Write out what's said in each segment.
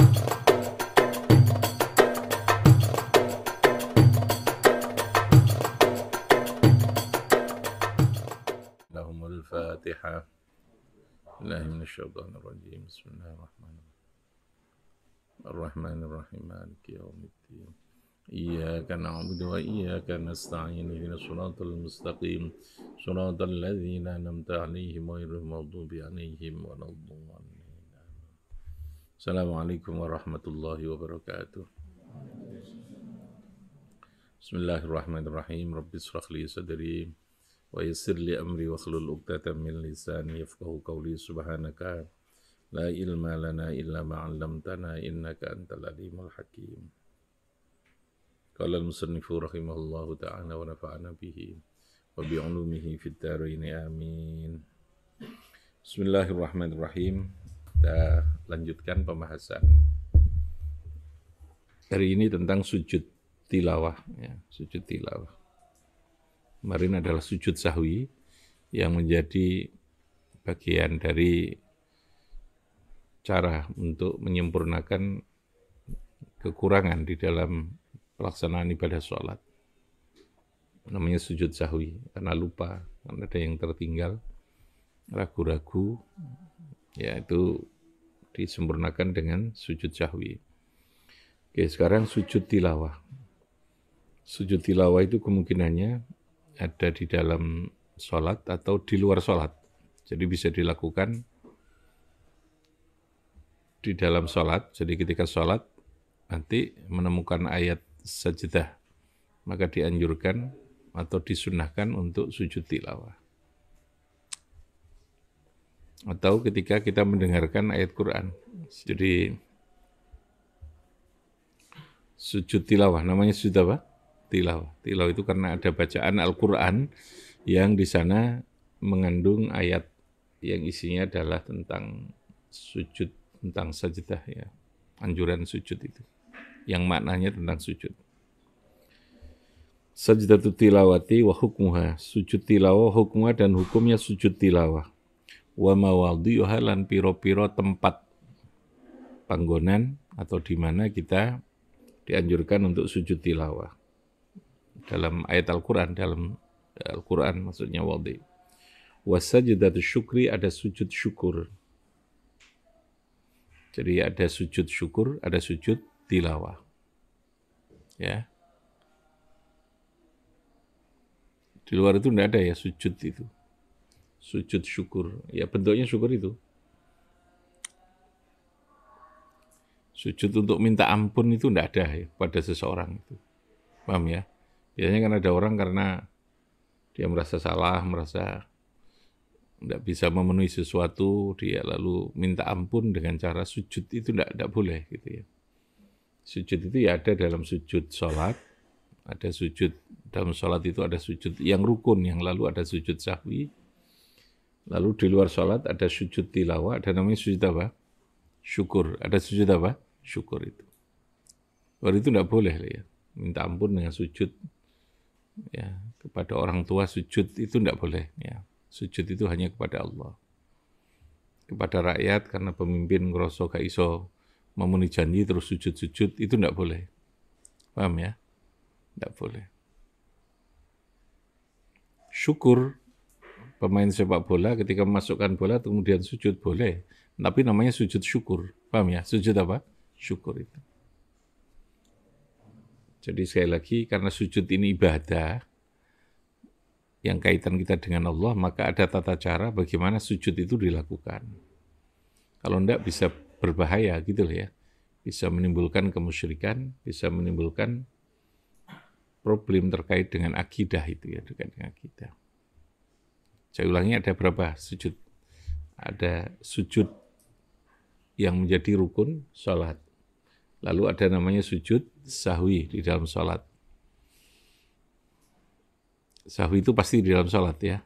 Lahumul Fatihah. Bismillahirrahmanirrahim. Bismillahirrahmanirrahim. Ar-Rahmanir-Rahim. Maliki yaumiddin. Iyyaka na'budu wa iyyaka nasta'in. Ihdinas siratal mustaqim. Siratal ladzina an'amta 'alaihim ghairil maghdubi 'alaihim waladdallin. Assalamualaikum warahmatullahi wabarakatuh. Bismillahirrahmanirrahim. Rabbi shrah li sadri wa yassir li amri wa hlul 'uqdatam min lisani yafqahu qawli. Subhanaka la ilma lana illa ma 'allamtana innaka antal alimul hakim. Qala al-musannifu rahimahullahu ta'ala wa nafa'ana bihi wa bi 'ulumihi fid dharain amin. Bismillahirrahmanirrahim. Kita lanjutkan pembahasan hari ini tentang sujud tilawah ya, sujud tilawah. Kemarin adalah sujud sahwi yang menjadi bagian dari cara untuk menyempurnakan kekurangan di dalam pelaksanaan ibadah sholat. Namanya sujud sahwi, karena lupa, karena ada yang tertinggal, ragu-ragu, ya itu disempurnakan dengan sujud sahwi. Oke, sekarang sujud tilawah. Sujud tilawah itu kemungkinannya ada di dalam sholat atau di luar sholat. Jadi bisa dilakukan di dalam sholat. Jadi ketika sholat nanti menemukan ayat sajdah, maka dianjurkan atau disunnahkan untuk sujud tilawah. Atau ketika kita mendengarkan ayat Quran. Jadi sujud tilawah, namanya sujud apa? Tilawah. Tilawah itu karena ada bacaan Al-Quran yang di sana mengandung ayat yang isinya adalah tentang sujud, tentang sajdah ya, anjuran sujud itu, yang maknanya tentang sujud. Sajdatu tilawati wa hukmuha, sujud tilawah hukmuha dan hukumnya sujud tilawah. Wa mawadhi'uha lan piro-piro tempat panggonan atau di mana kita dianjurkan untuk sujud tilawah. Dalam ayat Al-Quran, dalam Al-Quran maksudnya wadhi. Wasajdatu syukri, ada sujud syukur. Jadi ada sujud syukur, ada sujud tilawah. Ya. Di luar itu tidak ada ya sujud itu. Sujud syukur. Ya bentuknya syukur itu. Sujud untuk minta ampun itu tidak ada ya pada seseorang itu. Paham ya? Biasanya kan ada orang karena dia merasa salah, merasa tidak bisa memenuhi sesuatu, dia lalu minta ampun dengan cara sujud, itu tidak boleh gitu ya. Sujud itu ya ada dalam sujud sholat, ada sujud dalam sholat itu ada sujud yang rukun, yang lalu ada sujud sahwi, lalu di luar sholat ada sujud tilawah, ada namanya sujud apa? Syukur. Ada sujud apa? Syukur itu. Baru itu tidak boleh ya, minta ampun dengan sujud ya kepada orang tua, sujud itu tidak boleh ya. Sujud itu hanya kepada Allah. Kepada rakyat karena pemimpin ngerasa gak iso memenuhi janji terus sujud-sujud itu tidak boleh. Paham ya? Tidak boleh. Syukur, pemain sepak bola ketika memasukkan bola kemudian sujud boleh. Tapi namanya sujud syukur. Paham ya? Sujud apa? Syukur itu. Jadi sekali lagi, karena sujud ini ibadah, yang kaitan kita dengan Allah, maka ada tata cara bagaimana sujud itu dilakukan. Kalau enggak bisa berbahaya gitu loh ya. Bisa menimbulkan kemusyrikan, bisa menimbulkan problem terkait dengan akidah itu ya, terkait dengan akidah. Saya ulangi, ada berapa sujud? Ada sujud yang menjadi rukun sholat. Lalu ada namanya sujud sahwi di dalam sholat. Sahwi itu pasti di dalam sholat ya.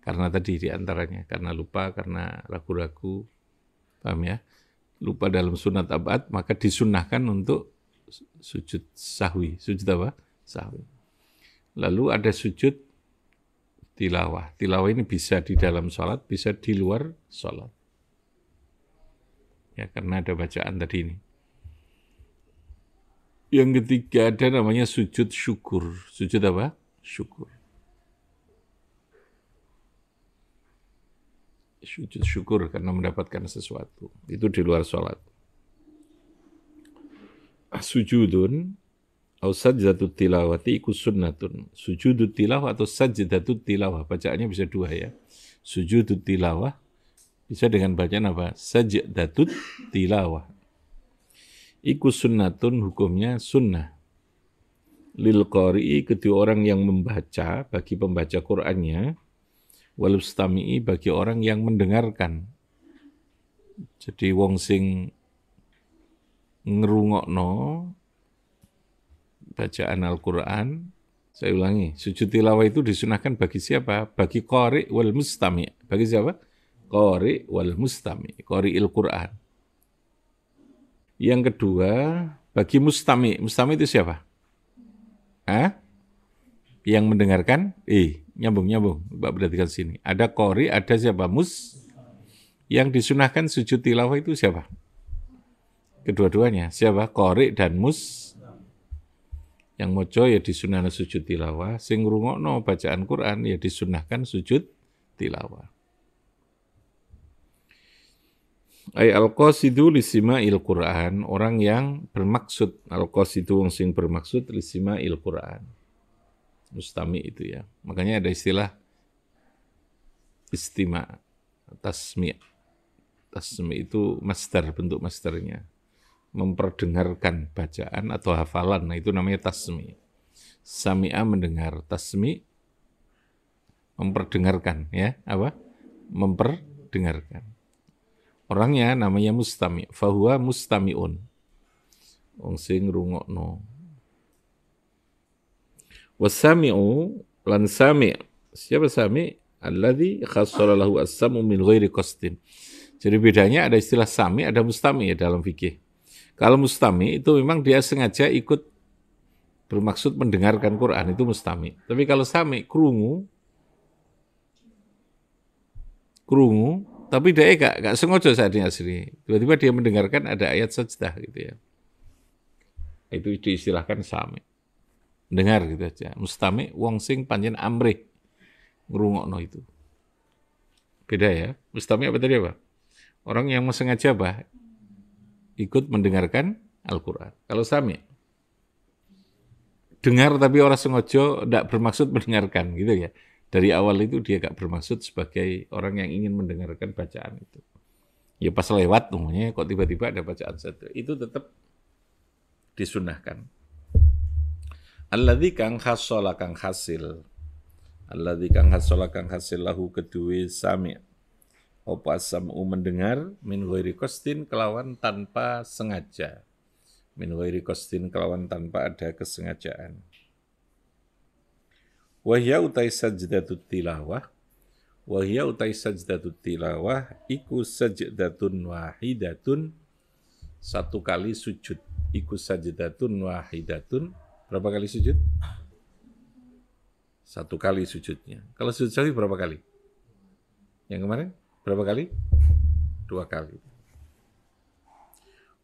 Karena tadi diantaranya, karena lupa, karena ragu-ragu. Paham ya? Lupa dalam sunat abad, maka disunnahkan untuk sujud sahwi. Sujud apa? Sahwi. Lalu ada sujud tilawah. Tilawah ini bisa di dalam sholat, bisa di luar sholat. Ya, karena ada bacaan tadi ini. Yang ketiga ada namanya sujud syukur. Sujud apa? Syukur. Sujud syukur karena mendapatkan sesuatu. Itu di luar sholat. Sujudun au sajdatut tilawati iku sunnatun. Sujudut tilawah atau sajdatut tilawah. Bacaannya bisa dua ya. Sujudut tilawah bisa dengan bacaan apa? Sajdatut tilawah. Iku sunnatun hukumnya sunnah. Lil qari'i kedua orang yang membaca bagi pembaca Qur'annya, wal mustami'i bagi orang yang mendengarkan. Jadi wong sing ngerungokno bacaan Al-Qur'an, saya ulangi, sujud tilawah itu disunahkan bagi siapa? Bagi qari' wal mustami'. Bagi siapa? Qari' wal mustami', qari'il Qur'an. Yang kedua, bagi mustami'. Mustami' itu siapa? Yang mendengarkan? Nyambung. Mbak perhatikan sini. Ada qari', ada siapa? Yang disunahkan sujud tilawah itu siapa? Kedua-duanya. Siapa? Qari' dan Yang moco ya disunahkan sujud tilawah. Sing ngrungokno bacaan Quran ya disunahkan sujud tilawah. Al-qasidu lisima'il Qur'an, orang yang bermaksud, al-qasidu wong sing bermaksud lisima'il Qur'an. Mustami itu ya. Makanya ada istilah istima', tasmi'. Tasmi' itu masdar, bentuk masdarnya. Memperdengarkan bacaan atau hafalan, nah itu namanya tasmi'. Sami'a mendengar, tasmi' memperdengarkan ya, apa? Memperdengarkan. Orangnya namanya mustami', fahuwa mustami'un. Wong sing ngrungokno. Wasami'u lan sami'. Siapa sami'? Alladzi khassara lahu as-sam'u min ghairi qasdin. Jadi bedanya ada istilah sami', ada mustami' ya dalam fikih. Kalau mustami' itu memang dia sengaja ikut bermaksud mendengarkan Quran, itu mustami'. Tapi kalau sami' krungu, tapi dia gak sengaja saat ini asli. Tiba-tiba dia mendengarkan ada ayat sajdah gitu ya. Itu diistilahkan sami'. Dengar gitu aja. Mustami' wong sing pancen amrih ngrungokno itu. Beda ya. Mustami' apa tadi apa? Orang yang sengaja apa? Ikut mendengarkan Al-Quran. Kalau sami' dengar tapi orang sengaja tidak bermaksud mendengarkan gitu ya. Dari awal itu dia gak bermaksud sebagai orang yang ingin mendengarkan bacaan itu. Ya pas lewat umumnya kok tiba-tiba ada bacaan satu. Itu tetap disunahkan. Alladzi kang hasola kang hasil. Alladzi kang hasola kang hasil lahu kedue sami'. Apa sam'u mendengar min ghairi qasdin kelawan tanpa sengaja. Min ghairi qasdin kelawan tanpa ada kesengajaan. Wahya utai sajdatut tilawah. Wahya utai sajdatut tilawah iku sajdatun wahidatun, satu kali sujud. Iku sajdatun wahidatun. Berapa kali sujud? Satu kali sujudnya. Kalau sujud sahwi berapa kali? Yang kemarin berapa kali? 2 kali.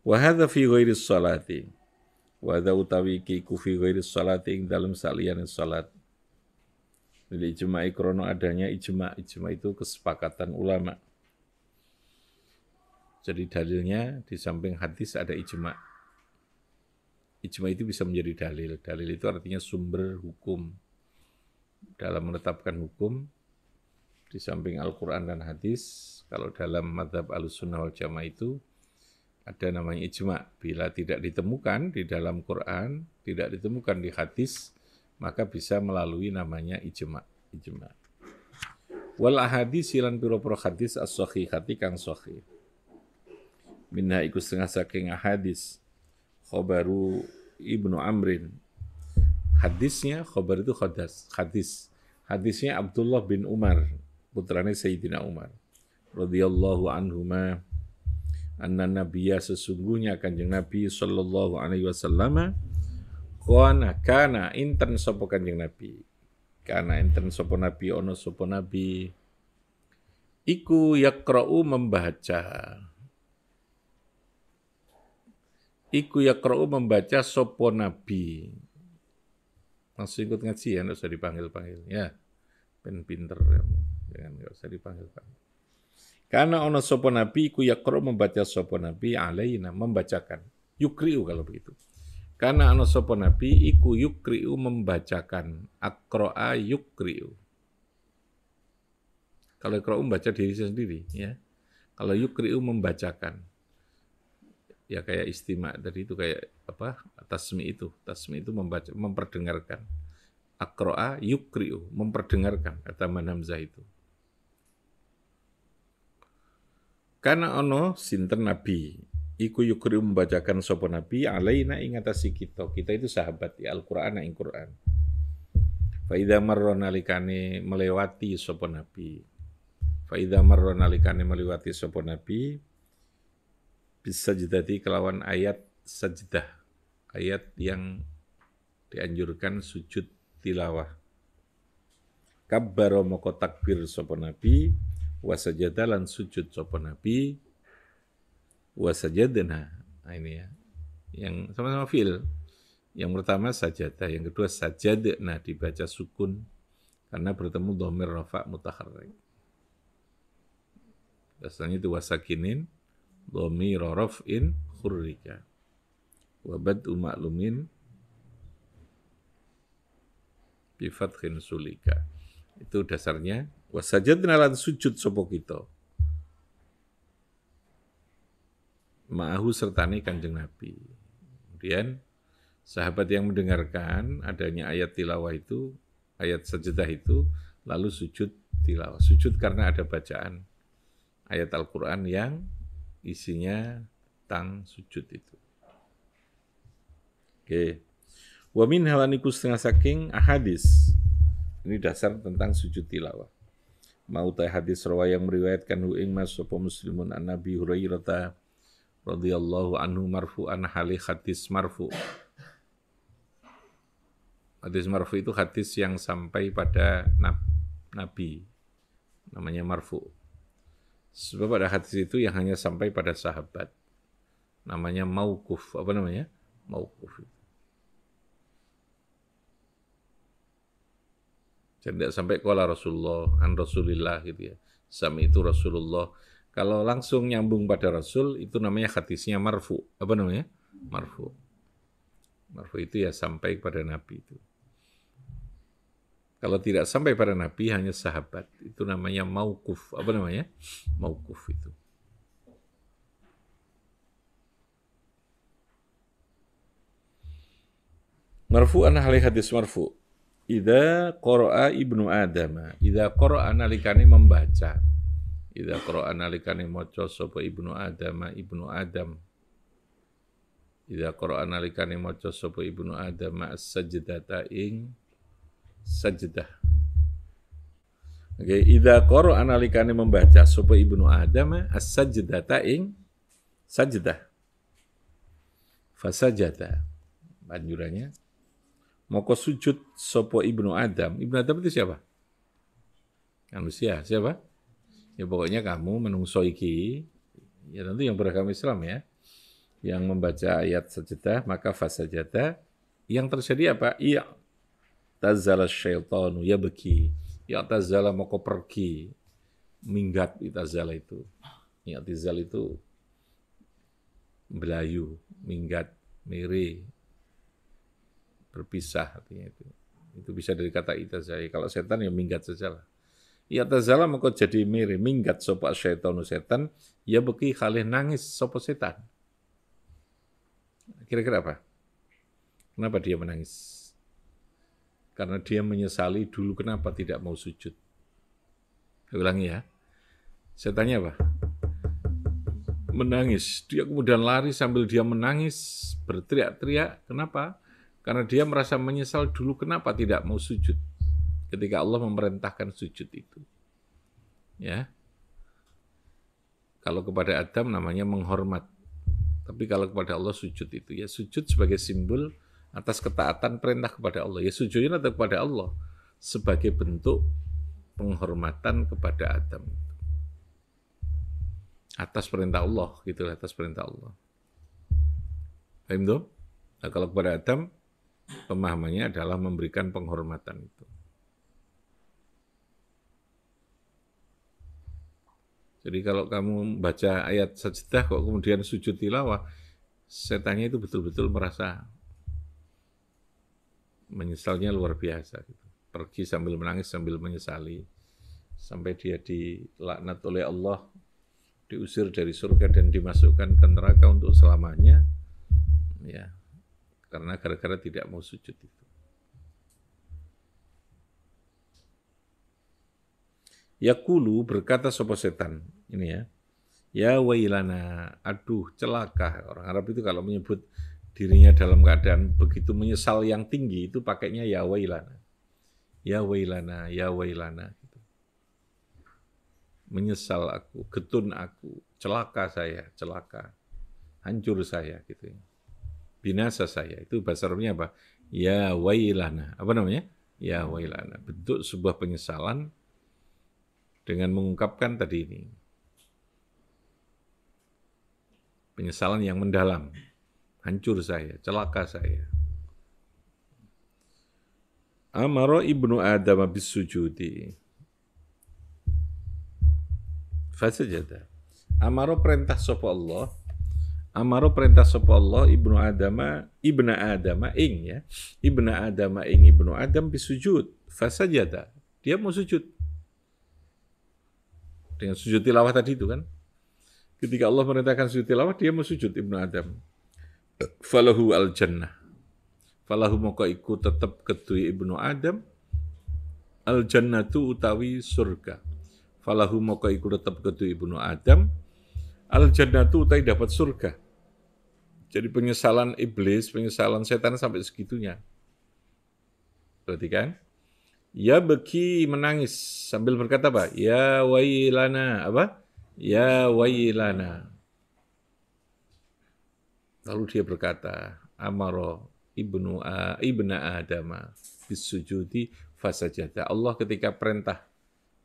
Wa hadza fi ghairi sholati. Wa hadza utawi ki fi ghairi sholati ing dalem saliyane salat. Jadi ijma'i krono adanya ijma' itu kesepakatan ulama. Jadi dalilnya di samping hadis ada ijma'. Ijma' itu bisa menjadi dalil. Dalil itu artinya sumber hukum. Dalam menetapkan hukum, di samping Al-Quran dan hadis, kalau dalam mazhab Ahlussunnah wal Jamaah itu ada namanya ijma'. Bila tidak ditemukan di dalam Quran, tidak ditemukan di hadis, maka bisa melalui namanya ijma'. Wal ahadits lan pira-pira hadis as-sahihati kang sahih. Minha iku setengah saking ahadits. Khobaru Ibnu Amrin. Hadisnya, khobar itu hadis. Hadisnya Abdullah bin Umar, putranya Sayyidina Umar. Radhiyallahu anhuma. Anna nabiyya sesungguhnya kanjeng Nabi sallallahu alaihi wasallam kana inten sapa kanjeng Nabi. Kana inten sapa Nabi ono sapa Nabi iku yaqra'u membaca. Iku yaqra'u membaca sopo nabi. Langsung ikut ngaji ya, nggak usah dipanggil-panggil. Ya, pinter. Jangan, nggak usah dipanggil-panggil. Karena ono sopo nabi, iku yaqra'u membaca sopo nabi, alaina, membacakan. Yukri'u kalau begitu. Karena ono sopo nabi, iku yukri'u membacakan. Akro'a yukri'u. Kalau ikra'u membaca diri sendiri, ya. Kalau yukri'u membacakan. Ya kayak istima tadi itu kayak apa? Tasmi itu membaca, memperdengarkan. Akro'a yukri'u, memperdengarkan kata Man Hamzah itu. Karena ono sinten nabi, iku yukri'u membacakan sapa nabi alaina ing atase kita. Kita itu sahabat ya Al-Qur'an ing Qur'an. Fa idza marra nalikane melewati sapa nabi. Fa idza marra nalikane melewati sapa nabi bisa jadi kelawan ayat sajdah, ayat yang dianjurkan sujud tilawah. Kabbaro moko takbir sapa nabi, wa sajada lan sujud sapa nabi, wa sajadna. Nah, ini ya. Yang sama-sama fi'il. Yang pertama sajadah, yang kedua sajadna dibaca sukun karena bertemu dhamir rafa mutaharrik. Biasanya itu wasakinin dhamir raf'in khurrika. Wa bad'u ma'lumin bi fathin sulika. Itu dasarnya wasajadna lan sujud sapa kita. Ma'ahu sertane Kanjeng Nabi. Kemudian sahabat yang mendengarkan adanya ayat tilawah itu, ayat sajadah itu, lalu sujud tilawah. Sujud karena ada bacaan ayat Al-Quran yang isinya tentang sujud itu. Oke. Wa min hawaniku setengah saking ahadis. Ini dasar tentang sujud tilawah. Mautai hadis rawa yang meriwayatkan ing mas sapa muslimun an Nabi Hurairah radhiyallahu anhu marfu'an hali hadis marfu'. Hadis marfu itu hadis yang sampai pada Nabi. Namanya marfu'. Sebab pada hadis itu yang hanya sampai pada sahabat. Namanya mauquf. Apa namanya? Mauquf. Jadi tidak sampai qala Rasulullah, an Rasulillah gitu ya. Sami itu Rasulullah. Kalau langsung nyambung pada Rasul, itu namanya hadisnya marfu. Apa namanya? Marfu. Marfu itu ya sampai pada Nabi itu. Kalau tidak sampai pada Nabi, hanya sahabat. Itu namanya mauquf. Apa namanya? Mauquf itu. Marfu'an hali hadis marfu'. Idza qara'a ibnu Adam. Idza qara'a nalikane membaca. Idza qara'a nalikane maca sapa ibnu Adam, ibnu Adam. Idza qara'a nalikane maca sapa ibnu Adam as-sajdata ing sajdah. Oke, idza qara'a nalikane membaca sapa ibnu Adam as-sajdata ing sajdah. Fasajada. Anjurannya moko sujud sopo ibnu Adam. Ibnu Adam itu siapa? Manusia. Siapa? Ya pokoknya kamu menungso iki. Ya tentu yang beragama Islam ya. Yang membaca ayat sajadah, maka fasajada. Yang terjadi apa? Iya. Tazala syaitanu ya beki. Ya tazala moko pergi. Minggat itazala itu. Ya tizal itu belayu, minggat, miri, berpisah artinya itu. Itu bisa dari kata itazala. Kalau setan ya minggat sajalah. Ya tazala maka jadi miri, minggat sapa syaitanu setan, ya beki khalih nangis sapa setan. Kira-kira apa? Kenapa dia menangis? Karena dia menyesali dulu kenapa tidak mau sujud. Saya ulangi ya. Setannya apa? Menangis. Dia kemudian lari sambil dia menangis, berteriak-teriak. Kenapa? Karena dia merasa menyesal dulu kenapa tidak mau sujud ketika Allah memerintahkan sujud itu. Ya. Kalau kepada Adam namanya menghormat. Tapi kalau kepada Allah sujud itu ya sujud sebagai simbol atas ketaatan perintah kepada Allah. Ya sujudnya atau kepada Allah sebagai bentuk penghormatan kepada Adam. Atas perintah Allah gitu, atas perintah Allah. Paham tuh? Nah, kalau kepada Adam, pemahamannya adalah memberikan penghormatan itu. Jadi kalau kamu baca ayat sajdah kok kemudian sujud tilawah, setannya itu betul-betul merasa menyesalnya luar biasa. Gitu. Pergi sambil menangis, sambil menyesali. Sampai dia dilaknat oleh Allah, diusir dari surga dan dimasukkan ke neraka untuk selamanya. Ya, karena gara-gara tidak mau sujud itu. Yaqulu berkata sapa setan, ini ya. Ya wailana, aduh celaka. Orang Arab itu kalau menyebut dirinya dalam keadaan begitu menyesal yang tinggi itu pakainya ya wailana. Ya wailana, ya wailana. Gitu. Menyesal aku, getun aku, celaka saya, celaka. Hancur saya gitu ya. Binasa saya. Itu bahasa Arabnya apa? Ya wailana. Apa namanya? Ya wailana. Bentuk sebuah penyesalan dengan mengungkapkan tadi ini. Penyesalan yang mendalam. Hancur saya, celaka saya. Amara ibnu Adam bis sujudi. Fasajada. Amara perintah sapa Allah. Amara perintah sapa Allah ibnu Adama, ibna Adama ing ya. Ibna Adama ing ibnu Adam bis sujud. Fasajada. Dia mau sujud. Dengan sujud tilawah tadi itu kan. Ketika Allah merintahkan sujud tilawah, dia mau sujud Ibnu Adam. Falahu al-jannah. Falahu maka iku tetap kedui Ibnu Adam. Al-jannatu utawi surga. Falahu maka iku tetap kedui Ibnu Adam. Al-jannatu utawi dapat surga. Jadi penyesalan iblis, penyesalan setan sampai segitunya. Berarti kan? Ya beki menangis sambil berkata apa? Ya wailana apa? Ya wailana. Lalu dia berkata, Amaro ibna Adama bisujudi fasajada. Allah ketika perintah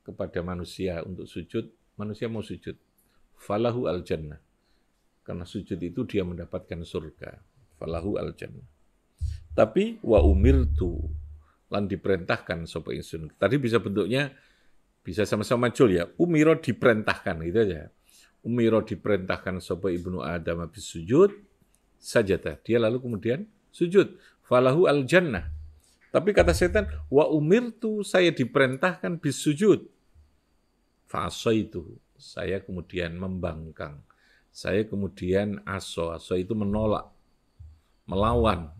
kepada manusia untuk sujud, manusia mau sujud. Falahu al-jannah. Karena sujud itu dia mendapatkan surga. Falahu al-jannah. Tapi wa umirtu lan diperintahkan sapa ingsun. Tadi bisa bentuknya bisa sama-sama majul ya. Umiro diperintahkan gitu aja. Umiro diperintahkan sapa ibnu Adam habis sujud sajada. Dia lalu kemudian sujud. Falahu al-jannah. Tapi kata setan, wa umirtu saya diperintahkan bis sujud. Fa'asaitu. Saya kemudian membangkang. Saya kemudian aso itu menolak, melawan.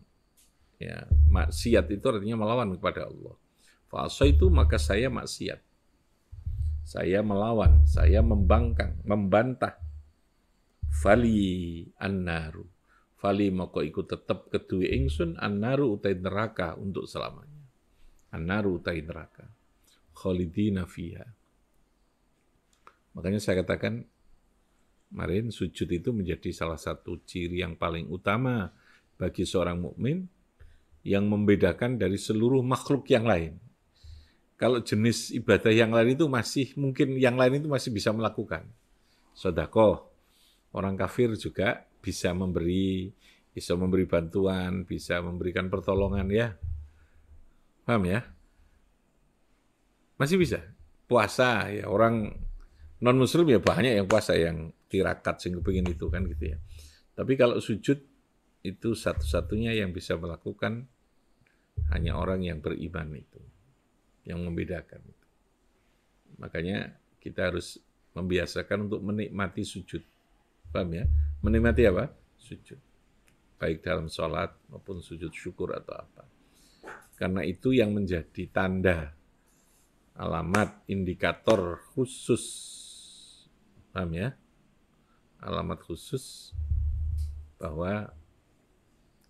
Ya, maksiat itu artinya melawan kepada Allah. Fa'asa itu maka saya maksiat. Saya melawan, saya membangkang, membantah. Fali annaru. Fali maka iku tetap kedue ingsun annaru utai neraka untuk selamanya. Annaru utai neraka. Khalidina fiha. Makanya saya katakan kemarin sujud itu menjadi salah satu ciri yang paling utama bagi seorang mukmin yang membedakan dari seluruh makhluk yang lain. Kalau jenis ibadah yang lain itu masih, mungkin yang lain itu masih bisa melakukan. Sedekah, orang kafir juga bisa memberi bantuan, bisa memberikan pertolongan ya. Paham ya? Masih bisa. Puasa, ya orang non-muslim ya banyak yang puasa, yang tirakat, sehingga pengen itu kan gitu ya. Tapi kalau sujud, itu satu-satunya yang bisa melakukan hanya orang yang beriman itu, yang membedakan itu. Makanya kita harus membiasakan untuk menikmati sujud. Paham ya? Menikmati apa? Sujud. Baik dalam sholat maupun sujud syukur atau apa. Karena itu yang menjadi tanda, alamat, indikator khusus. Paham ya? Alamat khusus bahwa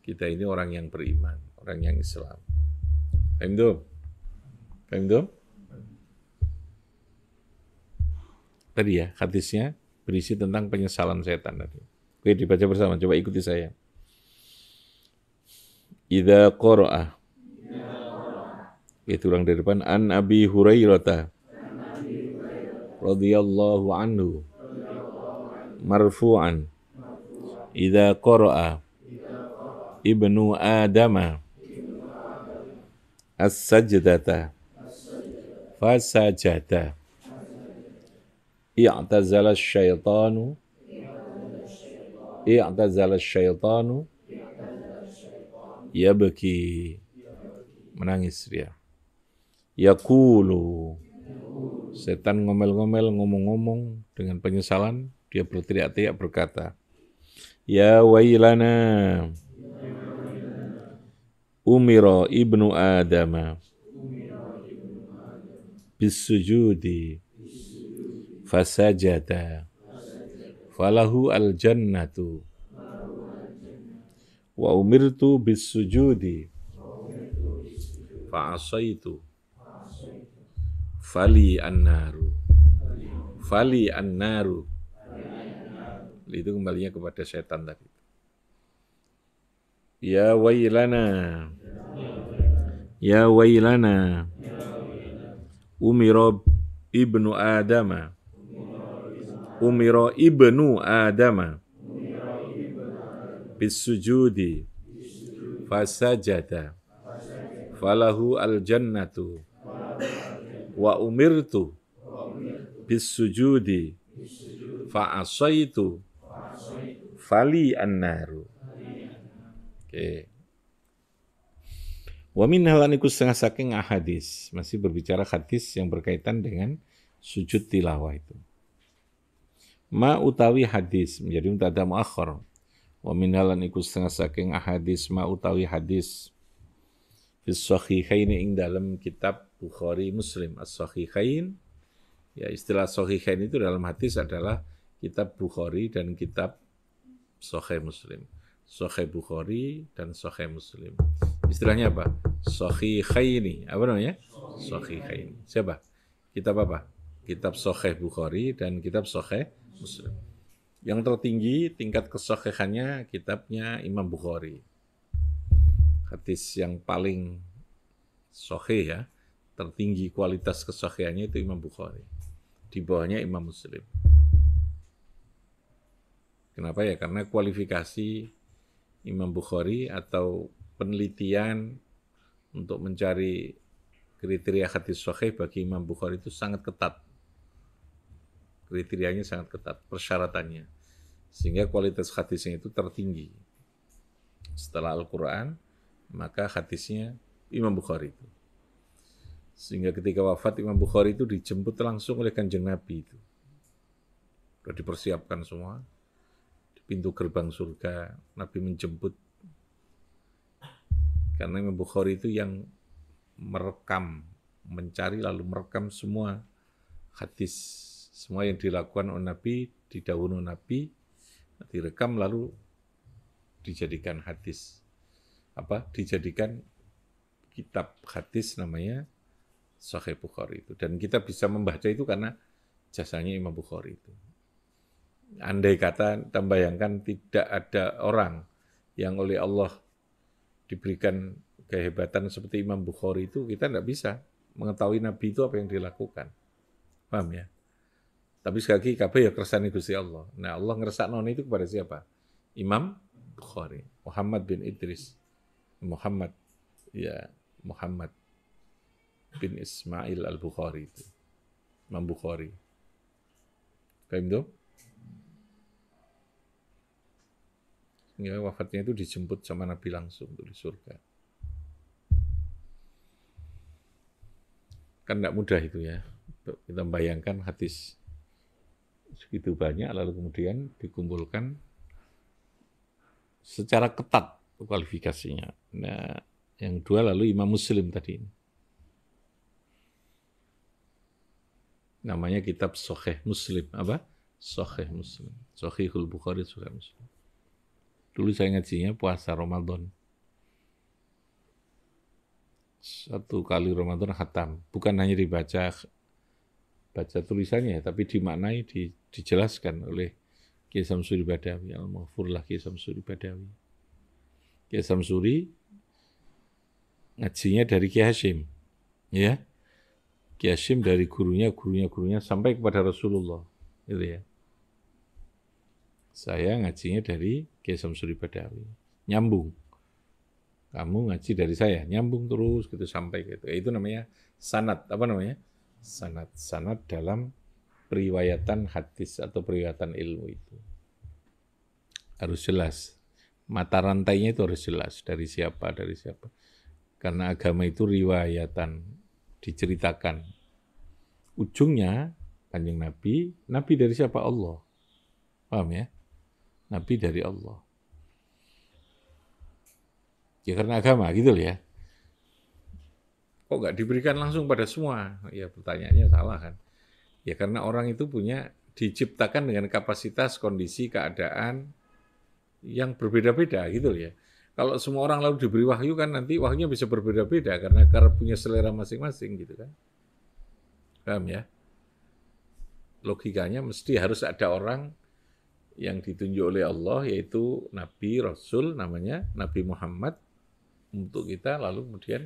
kita ini orang yang beriman, orang yang Islam. Paham dong? Paham dong? Tadi ya, hadisnya berisi tentang penyesalan setan tadi. Oke, dibaca bersama, coba ikuti saya. Idza qara'a. Itu ulang dari depan. An Abi Hurairah radhiyallahu anhu marfu'an. Idza qara'a ibnu Adama as-sajdata fasajada i'tazala syaitanu yabki, menangis dia. Yaqulu, setan ngomel-ngomel, ngomong-ngomong dengan penyesalan, dia berteriak-teriak berkata, ya wailana umira ibnu Adama bisujudi fasajada falahu al-jannatu wa umirtu bisujudi fa'asaitu fali annaru. Itu kembalinya kepada setan tadi. Ya wailana umira ibnu Adama bisujudi fasajada falahu al-jannatu wa umirtu bisujudi fa'asaitu fali annaru. Oke. Wa min halaniku setengah saking hadis, masih berbicara hadis yang berkaitan dengan sujud tilawah itu. Ma utawi hadis menjadi mubtada muakhar. Wa min halaniku setengah saking hadis ma utawi hadis fis sahihain ing dalam kitab Bukhari Muslim. As-sahihain, ya istilah sahihain itu dalam hadis adalah kitab Bukhari dan kitab Sahih Muslim. Sahih Bukhari dan Sahih Muslim. Istilahnya apa? Sahihaini. Apa namanya? Sahihaini. Siapa? Kitab apa? Kitab Sahih Bukhari dan kitab Sahih Muslim. Yang tertinggi tingkat kesahihannya kitabnya Imam Bukhari. Hadis yang paling sahih ya, tertinggi kualitas kesahihannya itu Imam Bukhari. Di bawahnya Imam Muslim. Kenapa ya? Karena kualifikasi Imam Bukhari atau penelitian untuk mencari kriteria hadis sahih bagi Imam Bukhari itu sangat ketat. Kriterianya sangat ketat, persyaratannya. Sehingga kualitas hadisnya itu tertinggi. Setelah Al-Quran, maka hadisnya Imam Bukhari itu. Sehingga ketika wafat Imam Bukhari itu dijemput langsung oleh Kanjeng Nabi itu. Sudah dipersiapkan semua. Di pintu gerbang surga, Nabi menjemput. Karena Imam Bukhari itu yang merekam, mencari lalu merekam semua hadis, semua yang dilakukan oleh Nabi, didahului Nabi, direkam lalu dijadikan hadis. Dijadikan kitab hadis namanya Sahih Bukhari itu. Dan kita bisa membaca itu karena jasanya Imam Bukhari itu. Andai kata, kita bayangkan tidak ada orang yang oleh Allah diberikan kehebatan seperti Imam Bukhari itu, kita tidak bisa mengetahui Nabi itu apa yang dilakukan. Paham ya? Tapi sekali lagi, kabeh ya kersane Gusti Allah. Nah, Allah ngersakno itu kepada siapa? Imam Bukhari. Muhammad bin Idris. Muhammad bin Ismail al-Bukhari itu. Imam Bukhari. Paham itu? Ya, wafatnya itu dijemput sama Nabi langsung di surga. Kan tidak mudah itu ya. Kita bayangkan hadis segitu banyak, lalu kemudian dikumpulkan secara ketat kualifikasinya. Nah, yang dua lalu Imam Muslim tadi. Namanya kitab Sahih Muslim. Apa? Sahih Muslim. Sahihul Bukhari, Sahih Muslim. Dulu saya ngajinya puasa Ramadan. Satu kali Ramadan khatam. Bukan hanya dibaca tulisannya, tapi dimaknai, dijelaskan oleh Kiai Samsuri Badawi. Al-Maghfurlah Kiai Samsuri Badawi. Kiai Samsuri ngajinya dari Kiai Hashim. Ya. Kiai Hashim dari gurunya sampai kepada Rasulullah. Gitu ya. Saya ngajinya dari Kiai Samsuri Badawi. Nyambung. Kamu ngaji dari saya, nyambung terus gitu sampai gitu. Itu namanya sanad. Apa namanya? Sanad. Sanad dalam periwayatan hadis atau periwayatan ilmu itu. Harus jelas. Mata rantainya itu harus jelas. Dari siapa. Karena agama itu riwayatan. Diceritakan. Ujungnya, Kanjeng Nabi dari siapa? Allah. Paham ya? Nabi dari Allah. Ya karena agama gitu loh ya. Kok nggak diberikan langsung pada semua? Ya pertanyaannya salah kan. Ya karena orang itu diciptakan dengan kapasitas, kondisi, keadaan yang berbeda-beda gitu loh ya. Kalau semua orang lalu diberi wahyu kan nanti wahyunya bisa berbeda-beda karena punya selera masing-masing gitu kan. Paham ya? Logikanya mesti harus ada orang yang ditunjuk oleh Allah yaitu Nabi, Rasul namanya Nabi Muhammad untuk kita lalu kemudian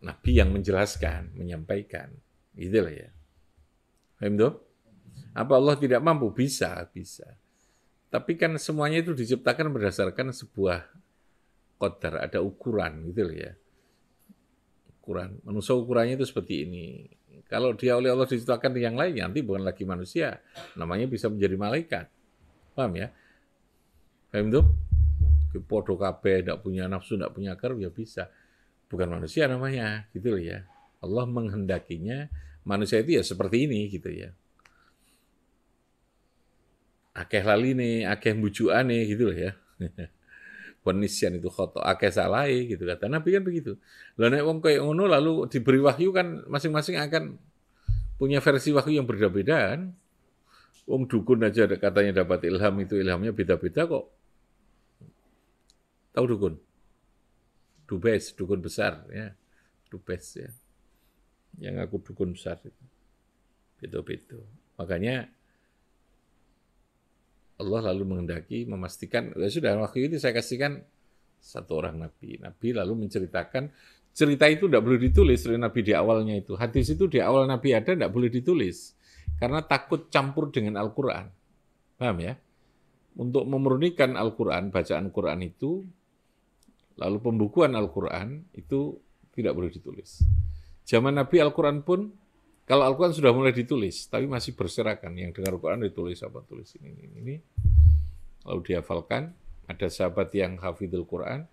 Nabi yang menjelaskan, menyampaikan. Gitu lah ya. Paham tuh? Apa Allah tidak mampu? Bisa. Tapi kan semuanya itu diciptakan berdasarkan sebuah qadar, ada ukuran gitu loh ya. Ukuran. Manusia ukurannya itu seperti ini. Kalau dia oleh Allah diciptakan yang lain, nanti bukan lagi manusia. Namanya bisa menjadi malaikat. Paham ya? Paham tuh? Podo kabeh, tidak punya nafsu, tidak punya akar, ya bisa. Bukan manusia namanya, gitu loh ya. Allah menghendakinya, manusia itu ya seperti ini, gitu ya. Akeh laline, akeh bujuane, gitu loh ya. Penisyan itu khoto, akeh salai, gitu kata Nabi kan begitu. Lah nek wong koyo ngono lalu diberi wahyu kan masing-masing akan punya versi wahyu yang berbeda kan. Wong dukun aja katanya dapat ilham, itu ilhamnya beda-beda kok. Tahu dukun? Dubes, dukun besar ya. Dubes ya. Yang aku dukun besar itu. Beda-beda. Makanya Allah lalu menghendaki memastikan, ya sudah waktu itu saya kasihkan satu orang Nabi. Nabi lalu menceritakan, cerita itu tidak boleh ditulis oleh Nabi di awalnya itu. Hadis itu di awal Nabi ada tidak boleh ditulis. Karena takut campur dengan Al-Quran. Paham ya? Untuk memurnikan Al-Quran, bacaan Quran itu, lalu pembukuan Al-Quran itu tidak boleh ditulis. Zaman Nabi Al-Quran pun, kalau Al-Quran sudah mulai ditulis, tapi masih berserakan. Yang dengar Al-Quran ditulis apa, tulis ini. Lalu dihafalkan, ada sahabat yang hafidhul Quran,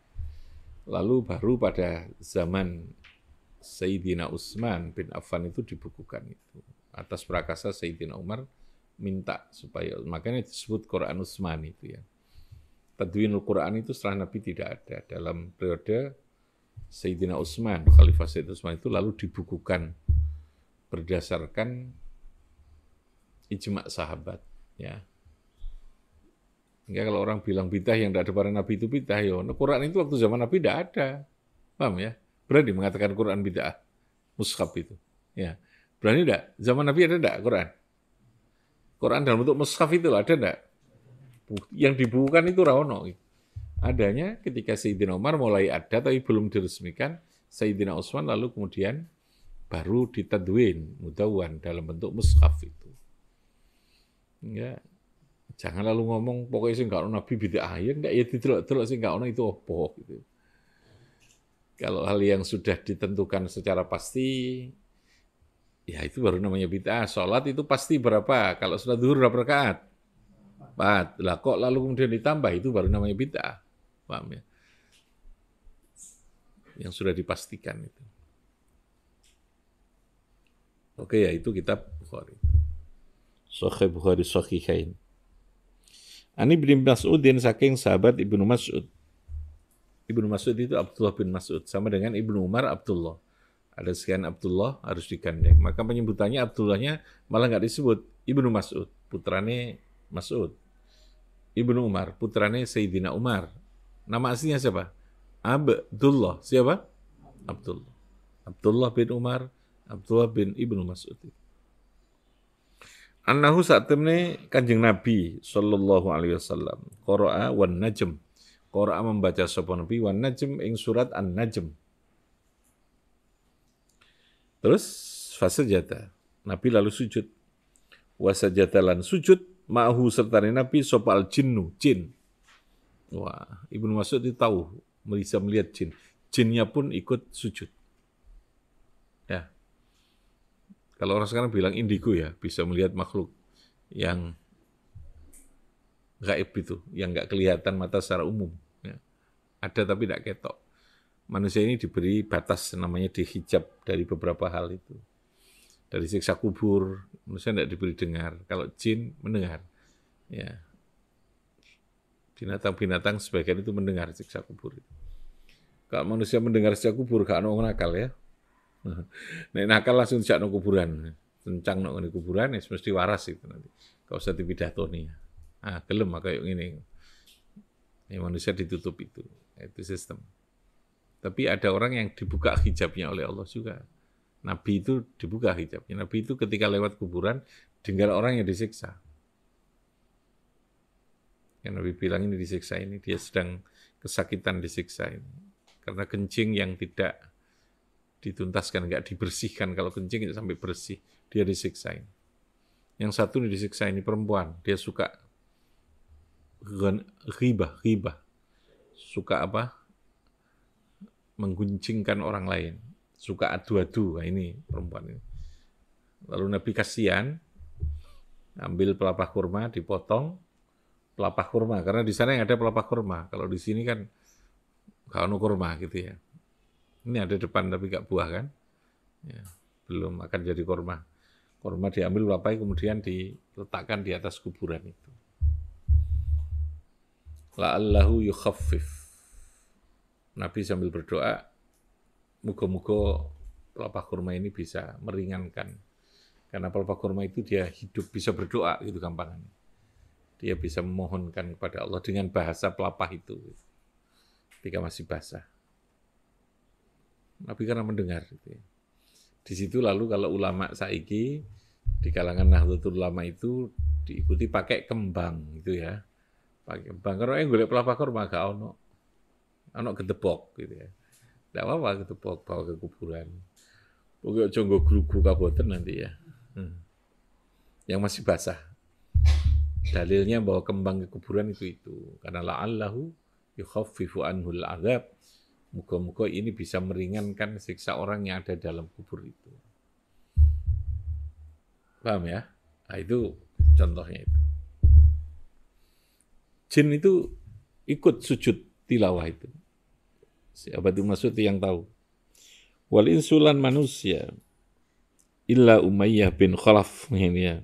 lalu baru pada zaman Sayyidina Utsman bin Affan itu dibukukan itu. Atas prakasa Sayyidina Umar minta supaya, makanya disebut Quran Utsman itu ya. Tadwinul Quran itu setelah Nabi tidak ada. Dalam periode Sayyidina Utsman, Khalifah Sayyidina Utsman itu lalu dibukukan berdasarkan ijma' sahabat. Ya. Hingga kalau orang bilang bidah yang tidak ada pada Nabi itu bidah, ya Quran itu waktu zaman Nabi tidak ada. Paham ya? Berani mengatakan Quran bidah, mushaf itu. Ya. Berani tidak? Zaman Nabi ada tidak Quran? Quran dalam bentuk mushaf itu ada tidak? Yang dibukukan itu rawono. Adanya ketika Sayyidina Umar mulai ada tapi belum diresmikan, Sayyidina Utsman lalu kemudian baru ditadwin, mudawwan dalam bentuk mushaf itu. Ya, jangan lalu ngomong pokoknya sing gak ono nabi bid'ah ya enggak ya didelok-delok sing gak ono itu apa gitu. Kalau hal yang sudah ditentukan secara pasti ya itu baru namanya bid'ah. Salat itu pasti berapa? Kalau salat zuhur berapa rakaat? 4. Lah kok lalu kemudian ditambah itu baru namanya bid'ah. Paham ya? Yang sudah dipastikan itu. Oke ya itu kitab Bukhari. Sahih Bukhari Sahihain. Ani bin Mas'udin saking sahabat Ibnu Mas'ud. Ibnu Mas'ud itu Abdullah bin Mas'ud sama dengan Ibnu Umar Abdullah. Ada sekian Abdullah harus digandeng. Maka penyebutannya Abdullahnya malah nggak disebut Ibnu Mas'ud, putrane Mas'ud. Ibnu Umar, putrane Sayyidina Umar. Nama aslinya siapa? Abdullah. Siapa? Abdullah. Abdullah bin Umar, Abdullah bin Ibnu Mas'ud. Annahu saat temne Kanjeng Nabi sallallahu alaihi wasallam qara'a wan najm. Qara'a membaca sapa Nabi wan najm ing surat An-Najm. Terus fasajata. Nabi lalu sujud. Wasajata lan sujud ma'hu serta Nabi sapa al-jinnu, jin. Wah, Ibnu Mas'ud itu tahu bisa melihat jin. Jinnya pun ikut sujud. Ya. Kalau orang sekarang bilang indigo ya, bisa melihat makhluk yang gaib itu, yang nggak kelihatan mata secara umum. Ya. Ada tapi tidak ketok. Manusia ini diberi batas, namanya dihijab dari beberapa hal itu. Dari siksa kubur, manusia tidak diberi dengar. Kalau jin mendengar. Ya. Binatang-binatang sebagian itu mendengar siksa kubur. Kalau manusia mendengar siksa kubur, gak ada orang nakal ya. Nek nakal langsung dijak no kuburan. Kencang no kuburan, ya mesti waras itu nanti. Gak usah dipidatoni. Gelem kayak gini. Ya, manusia ditutup itu sistem. Tapi ada orang yang dibuka hijabnya oleh Allah juga. Nabi itu dibuka hijabnya. Nabi itu ketika lewat kuburan, dengar orang yang disiksa. Yang Nabi bilang ini disiksa ini, dia sedang kesakitan disiksa ini. Karena kencing yang tidak dituntaskan, nggak dibersihkan. Kalau kencing itu sampai bersih, dia disiksa ini. Yang satu disiksa ini perempuan, dia suka ghibah. Suka apa? Mengguncingkan orang lain. Suka adu-adu, nah ini perempuan ini. Lalu Nabi kasihan, ambil pelepah kurma, dipotong, pelepah kurma, karena di sana yang ada pelepah kurma. Kalau di sini kan gak ada kurma gitu ya. Ini ada depan tapi gak buah kan. Ya, belum akan jadi kurma. Kurma diambil pelepah kemudian diletakkan di atas kuburan itu. La'allahu yukhaffif. Nabi sambil berdoa, moga-moga pelepah kurma ini bisa meringankan. Karena pelepah kurma itu dia hidup, bisa berdoa gitu gampangannya. Dia bisa memohonkan kepada Allah dengan bahasa pelepah itu. Ketika masih basah. Nabi karena mendengar. Gitu ya. Di situ lalu kalau ulama saiki, di kalangan Nahdlatul Ulama itu diikuti pakai kembang gitu ya. Pakai kembang. Karena yang golek pelepah kurma gak ono gedebok gitu ya. Tidak apa-apa gedebok bawa ke kuburan. Pokoknya jonggo glugu kaboten nanti ya. Yang masih basah. Dalilnya bahwa kembang ke kuburan itu. Karena la'allahu yukhaffifu anhul azab. Moga-moga ini bisa meringankan siksa orang yang ada dalam kubur itu. Paham ya? Nah, itu contohnya itu. Jin itu ikut sujud tilawah itu. Siapa itu maksud yang tahu. Wal insulan manusia illa Umayyah bin Khalaf ini ya.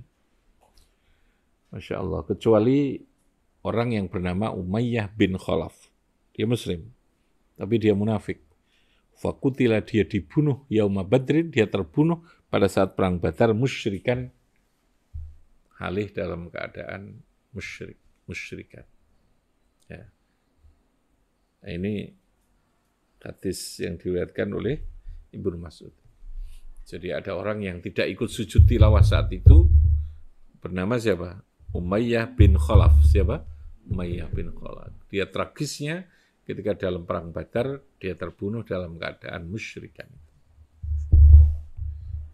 Masya Allah. Kecuali orang yang bernama Umayyah bin Khalaf. Dia Muslim. Tapi dia munafik. Fakutila dia dibunuh yauma badrin. Dia terbunuh pada saat perang Badar musyrikan. Halih dalam keadaan musyrikan. Ya. Nah, ini hadis yang diriwayatkan oleh Ibnu Mas'ud. Jadi ada orang yang tidak ikut sujud tilawah saat itu, bernama siapa? Umayyah bin Khalaf. Siapa? Umayyah bin Khalaf. Dia tragisnya ketika dalam perang Badar, dia terbunuh dalam keadaan musyrikan.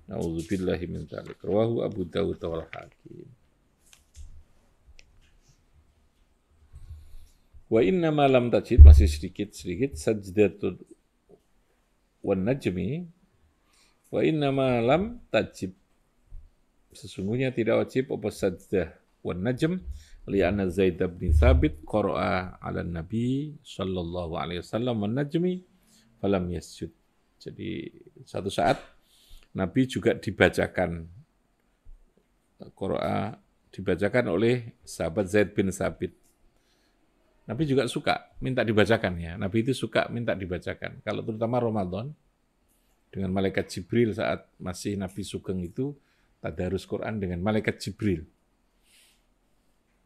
Na'udzubillahi min dzalik. Rawahu Abu Dawud wal Hakim. Wa inna ma lam tajid, masih sedikit sajdatul wan najmi. Wa inna ma lam tajib, sesungguhnya tidak wajib apa sajdah wan najm li'anna Zaid bin Thabit qara'a 'ala Nabi sallallahu alaihi wasallam wan najmi falam yasjud. Jadi satu saat Nabi juga dibacakan qara'a, dibacakan oleh sahabat Zaid bin Thabit. Nabi juga suka minta dibacakan ya. Nabi itu suka minta dibacakan. Kalau terutama Ramadan, dengan malaikat Jibril saat masih Nabi Sugeng itu, tadarus Quran dengan malaikat Jibril.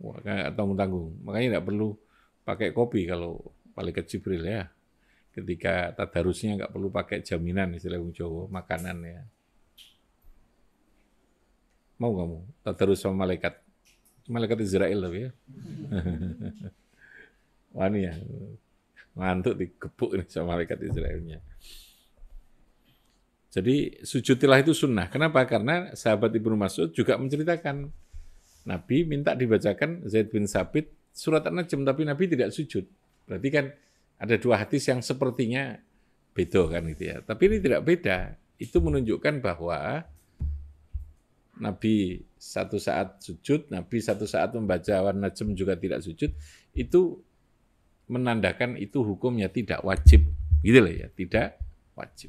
Wah, nggak tanggung-tanggung. Makanya nggak perlu pakai kopi kalau malaikat Jibril ya. Ketika tadarusnya nggak perlu pakai jaminan, istilah wong Jawa, makanan ya. Mau kamu tadarus sama malaikat? Malaikat Israel tapi ya. Wani ya, ngantuk digebuk nih sama malaikat Israelnya. Jadi sujud tilawah itu sunnah. Kenapa? Karena sahabat Ibnu Mas'ud juga menceritakan Nabi minta dibacakan Zaid bin Thabit surat An-Najm, tapi Nabi tidak sujud. Berarti kan Ada dua hadis yang sepertinya beda kan gitu ya. Tapi ini tidak beda. Itu menunjukkan bahwa Nabi satu saat sujud, Nabi satu saat membaca Wan-Najm juga tidak sujud, itu menandakan itu hukumnya tidak wajib. Gitu loh ya, tidak wajib.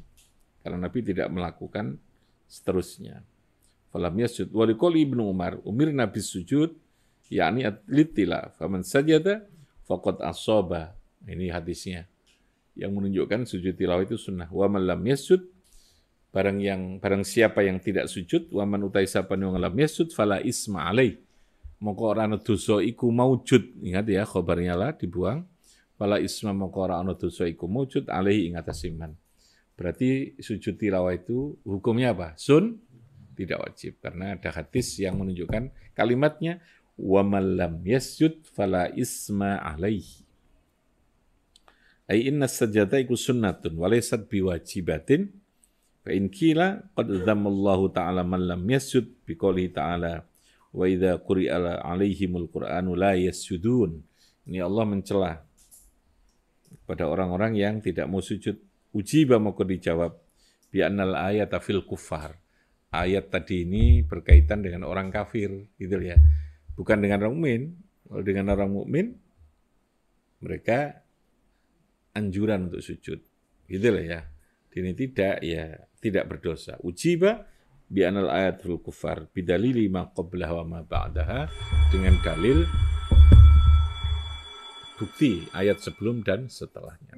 Karena Nabi tidak melakukan seterusnya. Falam yasjud wa liqouli Ibnu Umar, umir Nabi sujud, yakni litilaf. Faman sajada faqad asaba. Ini hadisnya yang menunjukkan sujud tilawah itu sunnah. Wa man lam yasjud, barang siapa yang tidak sujud, wa man utai sapa yang lam yasjud fala isma alaih. Moko ora ana dosa iku maujud. Ingat ya, khabarnya lah dibuang. Fala isma moko ora ana dosa iku maujud alaihi ing atas iman. Berarti sujud tilawah itu hukumnya apa? Tidak wajib, karena ada hadis yang menunjukkan kalimatnya wa man lam yasjud fala isma alaihi. Ai inna sajata iku sunnatun wa laysat biwajibatin fa in qila qad dzammallahu ta'ala man lam yasjud biqouli ta'ala wa idza quri'a alaihimul qur'anu la yasjudun. Ini Allah mencela pada orang-orang yang tidak mau sujud. Ujiba maka dijawab bi annal ayata fil kuffar. Ayat tadi ini berkaitan dengan orang kafir gitu ya. Bukan dengan orang mukmin. Kalau dengan orang mukmin mereka anjuran untuk sujud. Gitu lah ya. Ini tidak, ya tidak berdosa. Ujiba bi anal ayatul kufar bidalili ma qablaha wa ma ba'daha, dengan dalil bukti ayat sebelum dan setelahnya.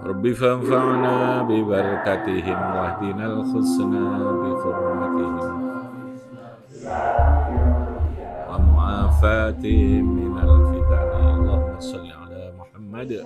Rabbi fanfa'na bi barakatihim wahdinal husna bi hurmatihim wa mu'afatihim minal fitani. Allahumma salli ala Muhammad